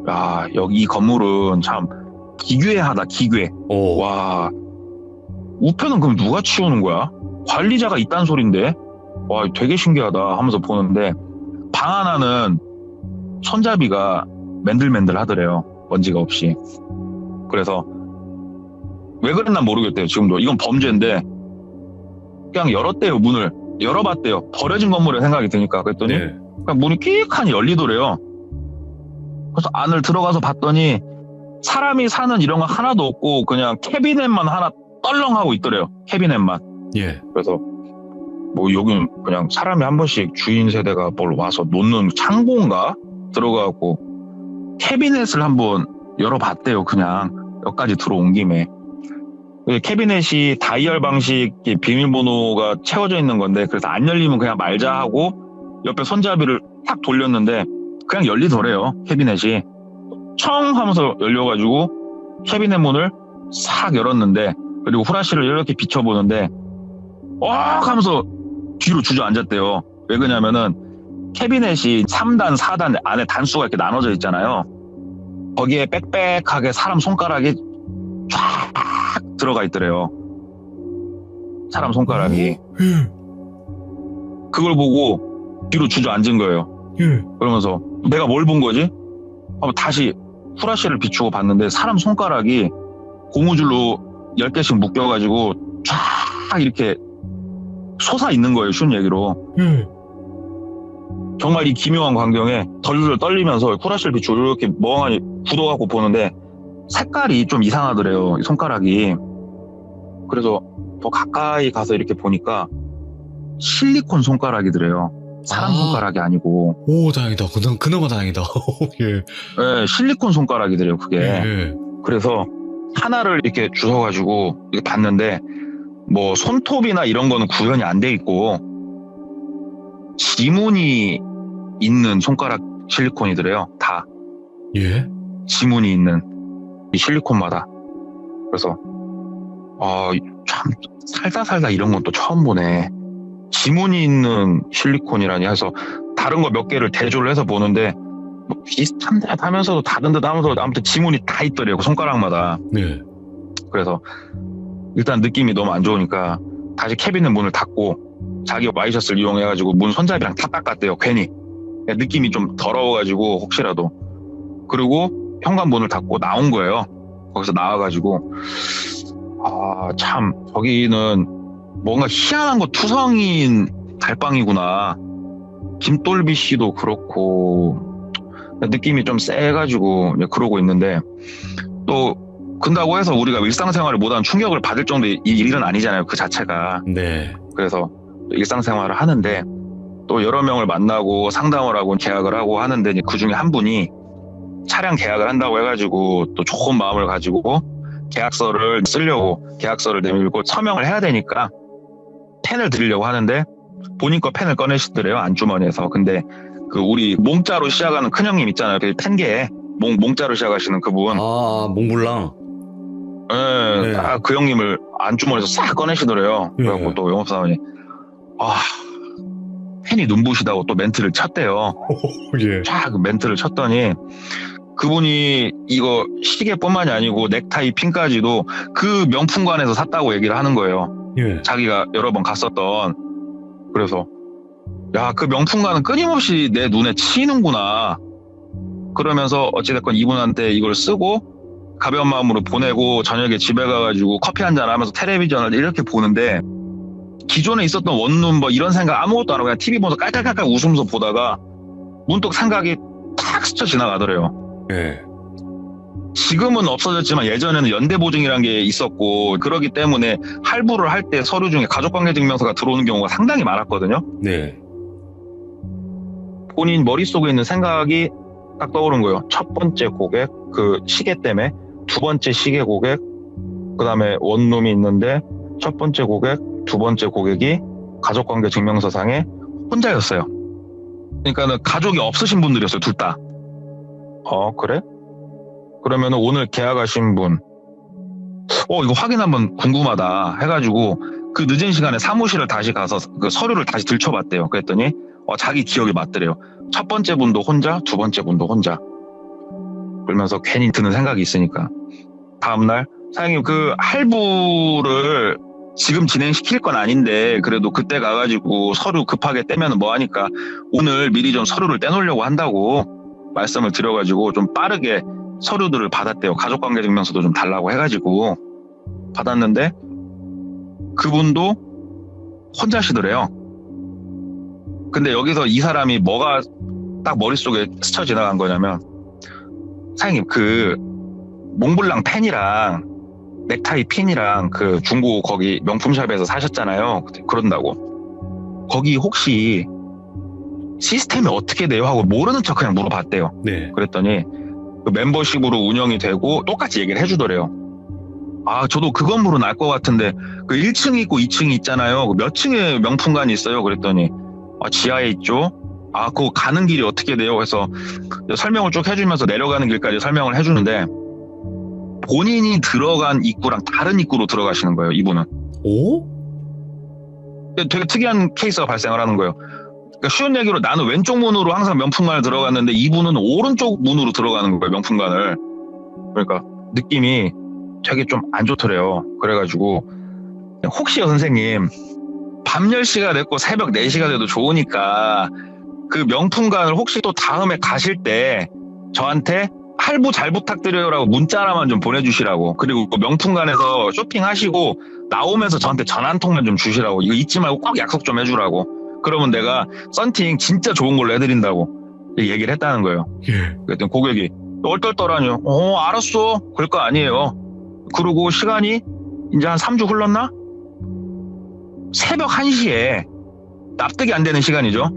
야, 여기 이 건물은 참 기괴하다, 기괴. 오. 와, 우편은 그럼 누가 치우는 거야? 관리자가 있단 소린데? 와, 되게 신기하다 하면서 보는데 방 하나는 손잡이가 맨들맨들 하더래요, 먼지가 없이. 그래서 왜 그랬나 모르겠대요. 지금도 이건 범죄인데 그냥 열었대요. 문을 열어봤대요. 버려진 건물에 생각이 드니까. 그랬더니 네. 그냥 문이 끽하니 열리더래요. 그래서 안을 들어가서 봤더니 사람이 사는 이런 거 하나도 없고 그냥 캐비넷만 하나 떨렁하고 있더래요. 캐비넷만. 예. 그래서 뭐 여긴 그냥 사람이 한 번씩 주인 세대가 뭘 와서 놓는 창고인가 들어가고 캐비넷을 한번 열어봤대요. 그냥 여기까지 들어온 김에. 캐비넷이 다이얼 방식 비밀번호가 채워져 있는 건데 그래서 안 열리면 그냥 말자 하고 옆에 손잡이를 탁 돌렸는데 그냥 열리더래요. 캐비넷이 청 하면서 열려가지고 캐비넷 문을 싹 열었는데 그리고 후라시를 이렇게 비춰보는데 하면서 뒤로 주저앉았대요. 왜 그러냐면은 캐비넷이 3단 4단 안에 단수가 이렇게 나눠져 있잖아요. 거기에 빽빽하게 사람 손가락이 쫙 들어가 있더래요. 사람 손가락이. 예. 그걸 보고 뒤로 주저앉은 거예요. 예. 그러면서 내가 뭘 본 거지? 한번 다시 후라시를 비추고 봤는데 사람 손가락이 고무줄로 10개씩 묶여가지고 쫙 이렇게 솟아 있는 거예요. 쉬운 얘기로. 예. 정말 이 기묘한 광경에 덜덜 떨리면서 후라시를 비추고 이렇게 멍하니 굳어갖고 보는데 색깔이 좀 이상하더래요, 이 손가락이. 그래서 더 가까이 가서 이렇게 보니까 실리콘 손가락이더래요. 사람 손가락이 아니고. 오, 다행이다. 그나마 다행이다. 예. 네, 실리콘 손가락이더래요, 그게. 예. 그래서 하나를 이렇게 주워가지고 이렇게 봤는데 뭐 손톱이나 이런 거는 구현이 안 돼 있고 지문이 있는 손가락 실리콘이더래요. 다 예? 지문이 있는 이 실리콘마다. 그래서 참 살다 이런 건 또 처음 보네. 지문이 있는 실리콘이라니 해서 다른 거 몇 개를 대조를 해서 보는데 뭐 비슷한 듯 하면서도 다른 듯 하면서 아무튼 지문이 다 있더래요. 그 손가락마다. 네. 그래서 일단 느낌이 너무 안 좋으니까 다시 캐비넷 문을 닫고 자기 와이셔츠를 이용해가지고 문 손잡이랑 다 닦았대요. 괜히 느낌이 좀 더러워가지고 혹시라도. 그리고 현관문을 닫고 나온 거예요. 거기서 나와가지고 참 저기는 뭔가 희한한 거 투성인 달방이구나. 김돌비 씨도 그렇고 느낌이 좀 세가지고 그러고 있는데 또 근다고 해서 우리가 일상생활을 못하는 충격을 받을 정도의 일은 아니잖아요. 그 자체가. 네. 그래서 일상생활을 하는데 또 여러 명을 만나고 상담을 하고 계약을 하고 하는데 그 중에 한 분이 차량 계약을 한다고 해가지고 또 좋은 마음을 가지고 계약서를 쓰려고 계약서를 내밀고 서명을 해야 되니까 펜을 드리려고 하는데 본인 거 펜을 꺼내시더래요. 안주머니에서. 근데 그 우리 몽자로 시작하는 큰형님 있잖아요. 그 펜계에 몽자로 시작하시는 그분. 몽블랑. 네. 네. 그 형님을 안주머니에서 싹 꺼내시더래요. 그래갖고 또 영업사원이 펜이 눈부시다고 또 멘트를 쳤대요. 예. 쫙 멘트를 쳤더니 그분이 이거 시계뿐만이 아니고 넥타이 핀까지도 그 명품관에서 샀다고 얘기를 하는 거예요. 예. 자기가 여러 번 갔었던. 그래서 야, 그 명품관은 끊임없이 내 눈에 치이는구나. 그러면서 어찌됐건 이분한테 이걸 쓰고 가벼운 마음으로 보내고 저녁에 집에 가가지고 커피 한잔 하면서 텔레비전을 이렇게 보는데 기존에 있었던 원룸 뭐 이런 생각 아무것도 안 하고 그냥 TV 보면서 깔깔깔깔 웃으면서 보다가 문득 생각이 탁 스쳐 지나가더래요. 예. 지금은 없어졌지만 예전에는 연대보증이라는 게 있었고 그러기 때문에 할부를 할 때 서류 중에 가족관계증명서가 들어오는 경우가 상당히 많았거든요. 네. 본인 머릿속에 있는 생각이 딱 떠오른 거예요. 첫 번째 고객, 그 시계 때문에 두 번째 시계 고객, 그 다음에 원룸이 있는데 첫 번째 고객, 두 번째 고객이 가족관계증명서상에 혼자였어요. 그러니까는 가족이 없으신 분들이었어요. 둘 다. 그래? 그러면 오늘 계약하신 분, 이거 확인 한번 궁금하다 해가지고 그 늦은 시간에 사무실을 다시 가서 그 서류를 다시 들춰봤대요. 그랬더니 자기 기억이 맞더래요. 첫 번째 분도 혼자, 두 번째 분도 혼자. 그러면서 괜히 드는 생각이 있으니까 다음날 사장님 그 할부를 지금 진행시킬 건 아닌데 그래도 그때 가가지고 서류 급하게 떼면 뭐 하니까 오늘 미리 좀 서류를 떼놓으려고 한다고 말씀을 드려가지고 좀 빠르게 서류들을 받았대요. 가족관계증명서도 좀 달라고 해가지고 받았는데 그분도 혼자시더래요. 근데 여기서 이 사람이 뭐가 딱 머릿속에 스쳐 지나간 거냐면 사장님 그 몽블랑 펜이랑 넥타이 핀이랑 그 중고 거기 명품샵에서 사셨잖아요. 그런다고 거기 혹시 시스템이 어떻게 돼요? 하고 모르는 척 그냥 물어봤대요. 네. 그랬더니 그 멤버십으로 운영이 되고 똑같이 얘기를 해주더래요. 저도 그 건물은 알 것 같은데 그 1층이 있고 2층이 있잖아요. 몇 층에 명품관이 있어요? 그랬더니 지하에 있죠. 그거 가는 길이 어떻게 돼요? 그래서 설명을 쭉 해주면서 내려가는 길까지 설명을 해주는데 본인이 들어간 입구랑 다른 입구로 들어가시는 거예요. 이분은. 오? 되게 특이한 케이스가 발생을 하는 거예요. 그러니까 쉬운 얘기로 나는 왼쪽 문으로 항상 명품관을 들어갔는데 이분은 오른쪽 문으로 들어가는 거예요. 명품관을. 그러니까 느낌이 되게 좀 안 좋더래요. 그래가지고 혹시요 선생님 밤 10시가 됐고 새벽 4시가 돼도 좋으니까 그 명품관을 혹시 또 다음에 가실 때 저한테 할부 잘 부탁드려요라고 문자 하나만 좀 보내주시라고. 그리고 그 명품관에서 쇼핑하시고 나오면서 저한테 전화 한 통만 좀 주시라고. 이거 잊지 말고 꼭 약속 좀 해주라고. 그러면 내가 썬팅 진짜 좋은 걸로 해드린다고 얘기를 했다는 거예요. 예. 그랬더니 고객이 얼떨떨하니요. 알았어. 그럴 거 아니에요. 그리고 시간이 이제 한 3주 흘렀나? 새벽 1시에 납득이 안 되는 시간이죠.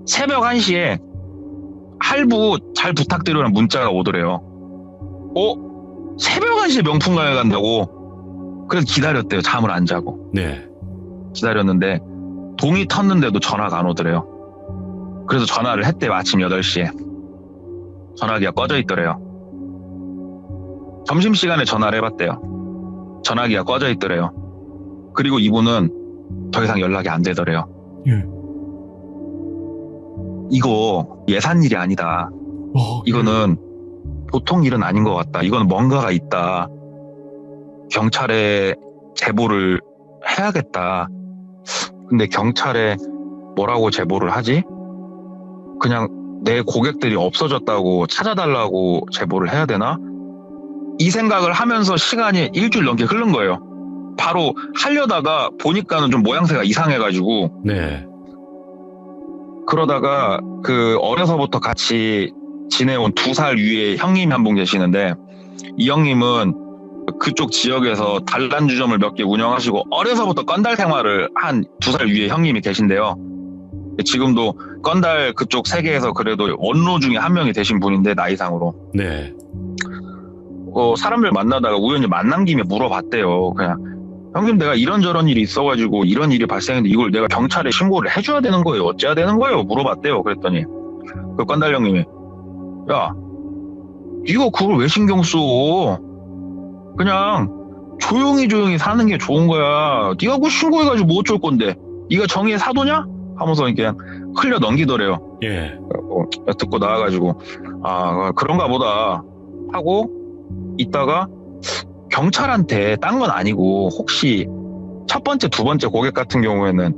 새벽 1시에 할부 잘 부탁드리라는 문자가 오더래요. 새벽 1시에 명품관에 간다고? 그래서 기다렸대요. 잠을 안 자고. 네. 기다렸는데 동이 텄는데도 전화가 안 오더래요. 그래서 전화를 했대요. 아침 8시에. 전화기가 꺼져 있더래요. 점심시간에 전화를 해봤대요. 전화기가 꺼져 있더래요. 그리고 이분은 더 이상 연락이 안 되더래요. 예. 이거 예산 일이 아니다. 이거는 보통 일은 아닌 것 같다. 이거는 뭔가가 있다. 경찰에 제보를 해야겠다. 근데 경찰에 뭐라고 제보를 하지? 그냥 내 고객들이 없어졌다고 찾아달라고 제보를 해야 되나? 이 생각을 하면서 시간이 일주일 넘게 흐른 거예요. 바로 하려다가 보니까는 좀 모양새가 이상해가지고. 네. 그러다가 그 어려서부터 같이 지내온 2살 위에 형님이 한 분 계시는데, 이 형님은 그쪽 지역에서 단란주점을 몇 개 운영하시고 어려서부터 건달 생활을 한 2살 위에 형님이 계신데요. 지금도 건달 그쪽 세계에서 그래도 원로 중에 한 명이 되신 분인데, 나이상으로. 네. 사람들 만나다가 우연히 만난 김에 물어봤대요. 그냥, 형님, 내가 이런저런 일이 있어가지고 이런 일이 발생했는데 이걸 내가 경찰에 신고를 해줘야 되는 거예요? 어째야 되는 거예요? 물어봤대요. 그랬더니 그 건달 형님이, 야, 이거 그걸 왜 신경 써? 그냥 조용히 사는 게 좋은 거야. 네가 그거 신고해가지고 뭐 어쩔 건데? 네가 정의의 사도냐? 하면서 그냥 흘려 넘기더래요. 예. 듣고 나와가지고, 아, 그런가 보다 하고 있다가 경찰한테 딴 건 아니고 혹시 첫 번째, 두 번째 고객 같은 경우에는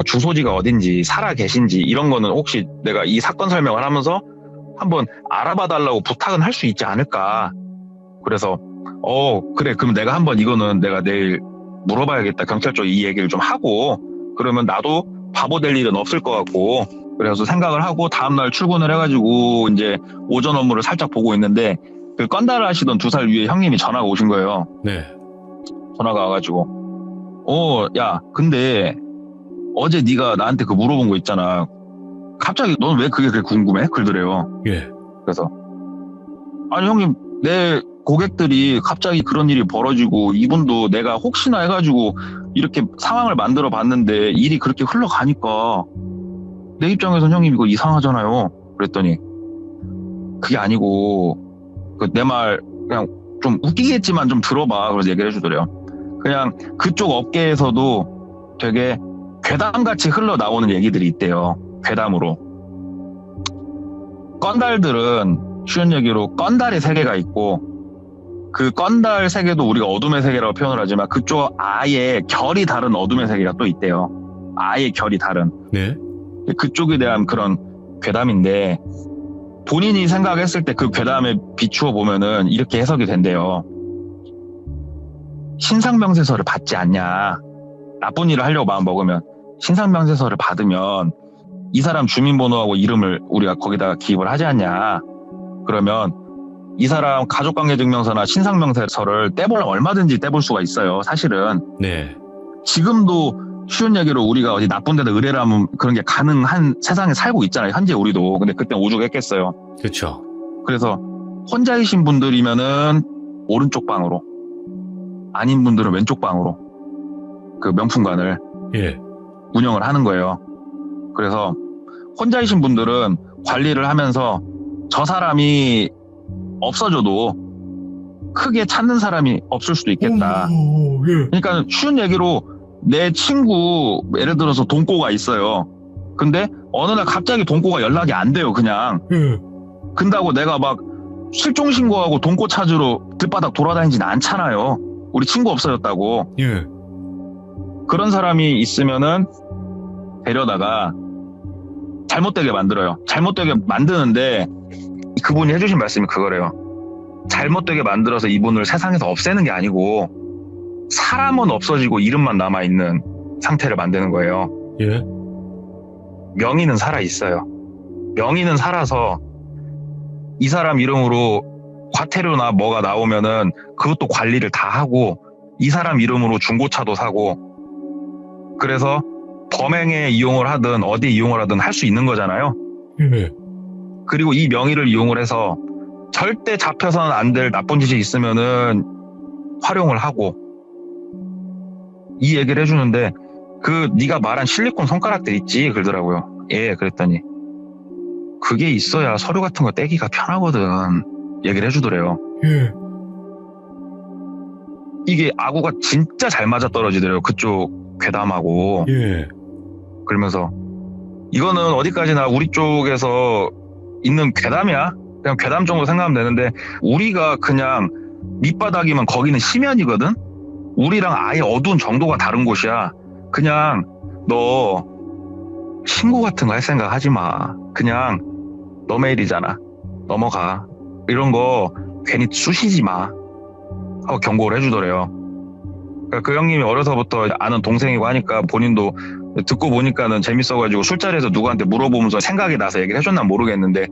주소지가 어딘지, 살아 계신지 이런 거는 혹시 내가 이 사건 설명을 하면서 한번 알아봐 달라고 부탁은 할 수 있지 않을까. 그래서 그래, 그럼 내가 한번 이거는 내가 내일 물어봐야겠다. 경찰 쪽에 이 얘기를 좀 하고, 그러면 나도 바보 될 일은 없을 것 같고, 그래서 생각을 하고 다음날 출근을 해가지고 이제 오전 업무를 살짝 보고 있는데, 그 건달 하시던 2살 위에 형님이 전화가 오신 거예요. 네. 전화가 와가지고, 야, 근데 어제 네가 나한테 그 물어본 거 있잖아. 갑자기 넌 왜 그게 그렇게 궁금해? 그러더래요. 예. 그래서, 아니 형님, 내 고객들이 갑자기 그런 일이 벌어지고 이분도 내가 혹시나 해가지고 이렇게 상황을 만들어 봤는데 일이 그렇게 흘러가니까 내 입장에서는 형님 이거 이상하잖아요. 그랬더니 그게 아니고, 내 말 그냥 좀 웃기겠지만 좀 들어봐. 그래서 얘기를 해주더래요. 그냥 그쪽 업계에서도 되게 괴담같이 흘러나오는 얘기들이 있대요. 괴담으로. 건달들은 쉬운 얘기로 건달의 세계가 있고, 그 건달 세계도 우리가 어둠의 세계라고 표현을 하지만 그쪽 아예 결이 다른 어둠의 세계가 또 있대요. 아예 결이 다른. 네. 그쪽에 대한 그런 괴담인데, 본인이 생각했을 때 그 괴담에 비추어 보면은 이렇게 해석이 된대요. 신상명세서를 받지 않냐. 나쁜 일을 하려고 마음 먹으면 신상명세서를 받으면 이 사람 주민번호하고 이름을 우리가 거기다가 기입을 하지 않냐. 그러면 이 사람 가족관계증명서나 신상명세서를 떼보려면 얼마든지 떼볼 수가 있어요. 사실은. 네. 지금도 쉬운 얘기로 우리가 어디 나쁜 데다 의뢰를 하면 그런 게 가능한 세상에 살고 있잖아요. 현재 우리도. 근데 그때 오죽했겠어요. 그렇죠. 그래서 혼자이신 분들이면은 오른쪽 방으로, 아닌 분들은 왼쪽 방으로 그 명품관을 예. 운영을 하는 거예요. 그래서 혼자이신 분들은 관리를 하면서 저 사람이 없어져도 크게 찾는 사람이 없을 수도 있겠다. 예. 그러니까 쉬운 얘기로 내 친구 예를 들어서 돈꼬가 있어요. 근데 어느 날 갑자기 돈꼬가 연락이 안 돼요. 그냥. 예. 근다고 내가 막 실종 신고하고 돈꼬 찾으러 길바닥 돌아다니진 않잖아요. 우리 친구 없어졌다고. 예. 그런 사람이 있으면은 데려다가 잘못되게 만들어요. 잘못되게 만드는데 그분이 해주신 말씀이 그거래요. 잘못되게 만들어서 이분을 세상에서 없애는 게 아니고 사람은 없어지고 이름만 남아있는 상태를 만드는 거예요. 예. 명의는 살아있어요. 명의는 살아서 이 사람 이름으로 과태료나 뭐가 나오면은 그것도 관리를 다 하고, 이 사람 이름으로 중고차도 사고, 그래서 범행에 이용을 하든 어디 이용을 하든 할 수 있는 거잖아요. 예. 그리고 이 명의를 이용을 해서 절대 잡혀서는 안 될 나쁜 짓이 있으면은 활용을 하고, 이 얘기를 해주는데 네가 말한 실리콘 손가락들 있지 그러더라고요. 예, 그랬더니 그게 있어야 서류 같은 거 떼기가 편하거든 얘기를 해주더래요. 예. 이게 아구가 진짜 잘 맞아 떨어지더래요. 그쪽 괴담하고. 예. 그러면서 이거는 어디까지나 우리 쪽에서 있는 괴담이야. 그냥 괴담 정도 생각하면 되는데 우리가 그냥 밑바닥이면 거기는 심연이거든. 우리랑 아예 어두운 정도가 다른 곳이야. 그냥 너 신고 같은 거 할 생각 하지 마. 그냥 너의 일이잖아. 넘어가. 이런 거 괜히 쑤시지 마. 하고 경고를 해주더래요. 그러니까 그 형님이 어려서부터 아는 동생이고 하니까 본인도 듣고 보니까는 재밌어가지고 술자리에서 누구한테 물어보면서 생각이 나서 얘기를 해줬나 모르겠는데,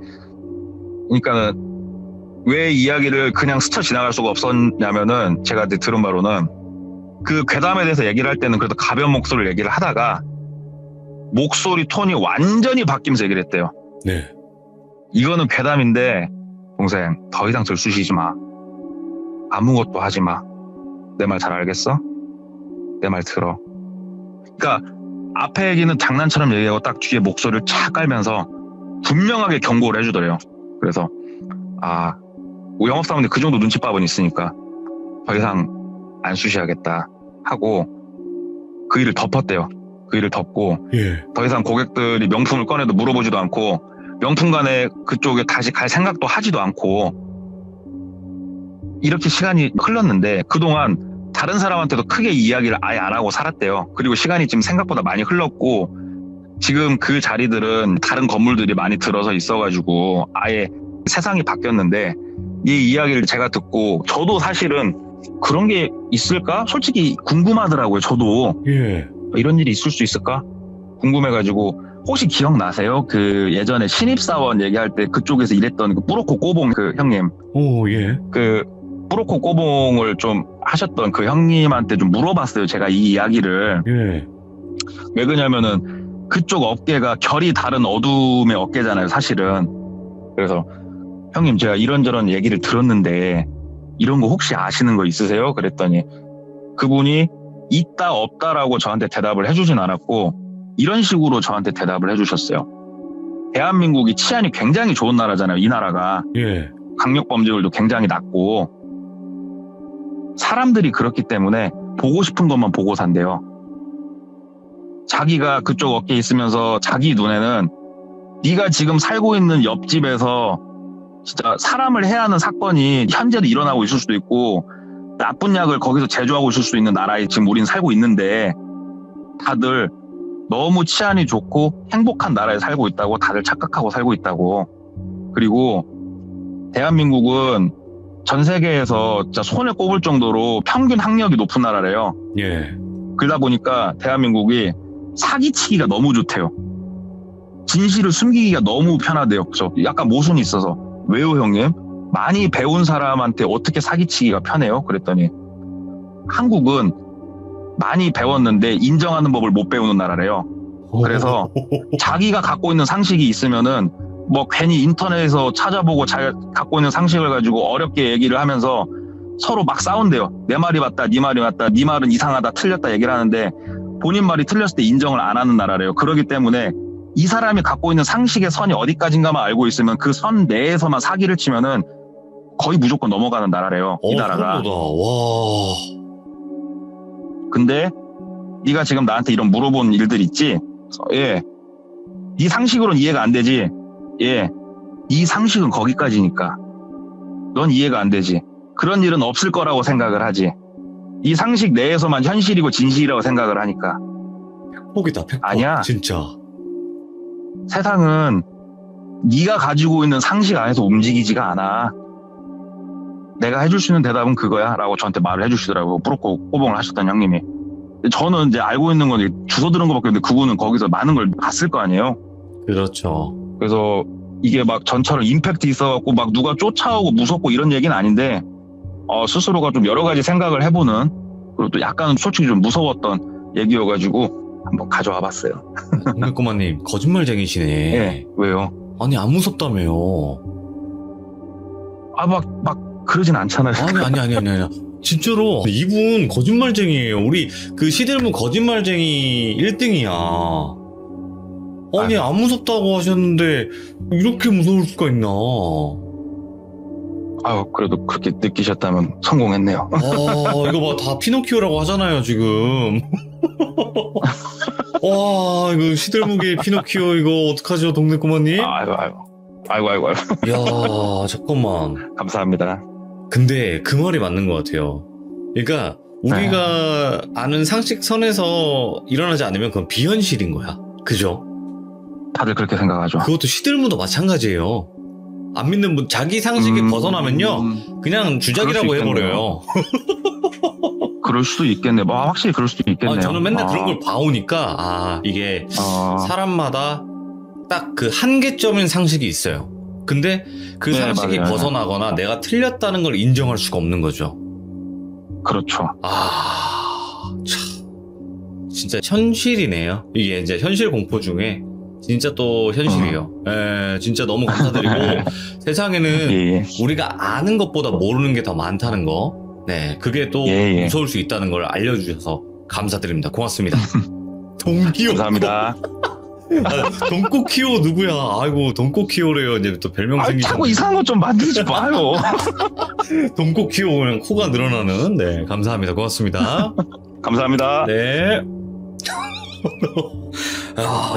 그러니까는 왜 이야기를 그냥 스쳐 지나갈 수가 없었냐면은 제가 들은 바로는 그 괴담에 대해서 얘기를 할 때는 그래도 가벼운 목소리를 얘기를 하다가 목소리 톤이 완전히 바뀌면서 얘기를 했대요. 네. 이거는 괴담인데 동생 더 이상 들쑤시지 마. 아무것도 하지 마. 내 말 잘 알겠어? 내 말 들어. 그러니까 앞에 얘기는 장난처럼 얘기하고 딱 뒤에 목소리를 착 깔면서 분명하게 경고를 해주더래요. 그래서 영업사원들이 그 정도 눈치밥은 있으니까 더 이상 안 쑤셔야겠다 하고 그 일을 덮었대요. 그 일을 덮고 예. 더 이상 고객들이 명품을 꺼내도 물어보지도 않고 명품관에 그쪽에 다시 갈 생각도 하지도 않고 이렇게 시간이 흘렀는데 그동안 다른 사람한테도 크게 이야기를 아예 안 하고 살았대요. 그리고 시간이 지금 생각보다 많이 흘렀고 지금 그 자리들은 다른 건물들이 많이 들어서 있어가지고 아예 세상이 바뀌었는데 이 이야기를 제가 듣고 저도 사실은 그런 게 있을까? 솔직히 궁금하더라고요. 저도 예. 이런 일이 있을 수 있을까? 궁금해가지고 혹시 기억나세요? 그 예전에 신입사원 얘기할 때 그쪽에서 일했던 그 뿌로코 꼬봉 그 형님. 오, 예. 그 뿌로코 꼬봉을 좀 하셨던 그 형님한테 좀 물어봤어요. 제가 이 이야기를. 예. 왜 그러냐면은 그쪽 업계가 결이 다른 어둠의 업계잖아요. 사실은. 그래서 형님 제가 이런저런 얘기를 들었는데 이런 거 혹시 아시는 거 있으세요? 그랬더니 그분이 있다 없다라고 저한테 대답을 해주진 않았고 이런 식으로 저한테 대답을 해주셨어요. 대한민국이 치안이 굉장히 좋은 나라잖아요. 이 나라가. 예. 강력범죄율도 굉장히 낮고 사람들이 그렇기 때문에 보고 싶은 것만 보고 산대요. 자기가 그쪽 업계에 있으면서 자기 눈에는 네가 지금 살고 있는 옆집에서 진짜 사람을 해야 하는 사건이 현재도 일어나고 있을 수도 있고 나쁜 약을 거기서 제조하고 있을 수 있는 나라에 지금 우린 살고 있는데 다들 너무 치안이 좋고 행복한 나라에 살고 있다고 다들 착각하고 살고 있다고. 그리고 대한민국은 전 세계에서 진짜 손에 꼽을 정도로 평균 학력이 높은 나라래요. 예. 그러다 보니까 대한민국이 사기치기가 너무 좋대요. 진실을 숨기기가 너무 편하대요. 그래서 약간 모순이 있어서 왜요 형님? 많이 배운 사람한테 어떻게 사기치기가 편해요? 그랬더니 한국은 많이 배웠는데 인정하는 법을 못 배우는 나라래요. 그래서 자기가 갖고 있는 상식이 있으면은 뭐 괜히 인터넷에서 찾아보고 잘 갖고 있는 상식을 가지고 어렵게 얘기를 하면서 서로 막 싸운대요. 내 말이 맞다, 네 말이 맞다, 네 말은 이상하다, 틀렸다 얘기를 하는데 본인 말이 틀렸을 때 인정을 안 하는 나라래요. 그렇기 때문에 이 사람이 갖고 있는 상식의 선이 어디까지인가만 알고 있으면 그 선 내에서만 사기를 치면은 거의 무조건 넘어가는 나라래요. 이 나라가. 그러다. 와. 근데 네가 지금 나한테 이런 물어본 일들 있지? 예. 네 상식으로는 이해가 안 되지? 예. 네 상식은 거기까지니까. 넌 이해가 안 되지. 그런 일은 없을 거라고 생각을 하지. 이 상식 내에서만 현실이고 진실이라고 생각을 하니까. 팩폭이다, 팩폭. 아니야. 진짜. 세상은 네가 가지고 있는 상식 안에서 움직이지가 않아. 내가 해줄 수 있는 대답은 그거야 라고 저한테 말을 해주시더라고요. 뿌로코 꼬봉을 하셨던 형님이. 저는 이제 알고 있는 건 주워 들은 것밖에 없는데 그분은 거기서 많은 걸 봤을 거 아니에요. 그렇죠. 그래서 이게 막 전처럼 임팩트 있어갖고 막 누가 쫓아오고 무섭고 이런 얘기는 아닌데 스스로가 좀 여러 가지 생각을 해보는, 그리고 또 약간 솔직히 좀 무서웠던 얘기여가지고 한번 가져와 봤어요. 동백꼬마님 거짓말쟁이시네. 예. 왜요? 아니 안 무섭다며요. 막 그러진 않잖아요. 아니. 진짜로 이분 거짓말쟁이에요. 우리 그 시들무 거짓말쟁이 1등이야. 아니 안 무섭다고 하셨는데 이렇게 무서울 수가 있나? 아유, 그래도 그렇게 느끼셨다면 성공했네요. 이거 봐, 다 피노키오라고 하잖아요, 지금. 와, 이거 시들무게의 피노키오, 이거 어떡하죠, 동네 꼬마님? 아이고. 이야, 잠깐만. 감사합니다. 근데 그 말이 맞는 것 같아요. 그러니까, 우리가 아는 상식선에서 일어나지 않으면 그건 비현실인 거야. 그죠? 다들 그렇게 생각하죠. 그것도 시들무도 마찬가지예요. 안 믿는 분, 자기 상식이 벗어나면요, 그냥 주작이라고 해버려요. 그럴 수도 있겠네. 뭐 확실히 그럴 수도 있겠네요. 저는 맨날 그런 걸 봐오니까, 이게 사람마다 딱 그 한계점인 상식이 있어요. 근데 그 상식이 맞아요. 벗어나거나 내가 틀렸다는 걸 인정할 수가 없는 거죠. 그렇죠. 참. 진짜 현실이네요. 이게 이제 현실 공포 중에 진짜 또 현실이에요. 진짜 너무 감사드리고 세상에는 예. 우리가 아는 것보다 모르는 게 더 많다는 거. 네, 그게 또 예. 무서울 수 있다는 걸 알려주셔서 감사드립니다. 고맙습니다. 동기요. 감사합니다. 돈코키오 누구야? 아이고 돈코키오래요. 이제 또 별명 생기죠. 자꾸 이상한 것 좀 만들지 마요. 돈코키오 그냥 코가 늘어나는. 네, 감사합니다. 고맙습니다. 감사합니다. 네.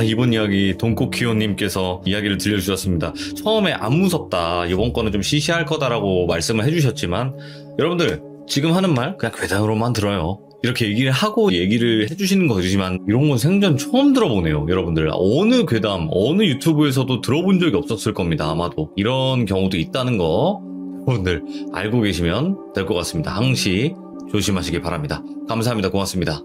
이번 이야기 돈코키오님께서 이야기를 들려주셨습니다. 처음에 안 무섭다, 이번 거는 좀 시시할 거다라고 말씀을 해주셨지만 여러분들 지금 하는 말 그냥 괴담으로만 들어요. 이렇게 얘기를 하고 얘기를 해주시는 거지만 이런 건 생전 처음 들어보네요. 여러분들 어느 괴담 어느 유튜브에서도 들어본 적이 없었을 겁니다. 아마도 이런 경우도 있다는 거 여러분들 알고 계시면 될 것 같습니다. 항시 조심하시기 바랍니다. 감사합니다. 고맙습니다.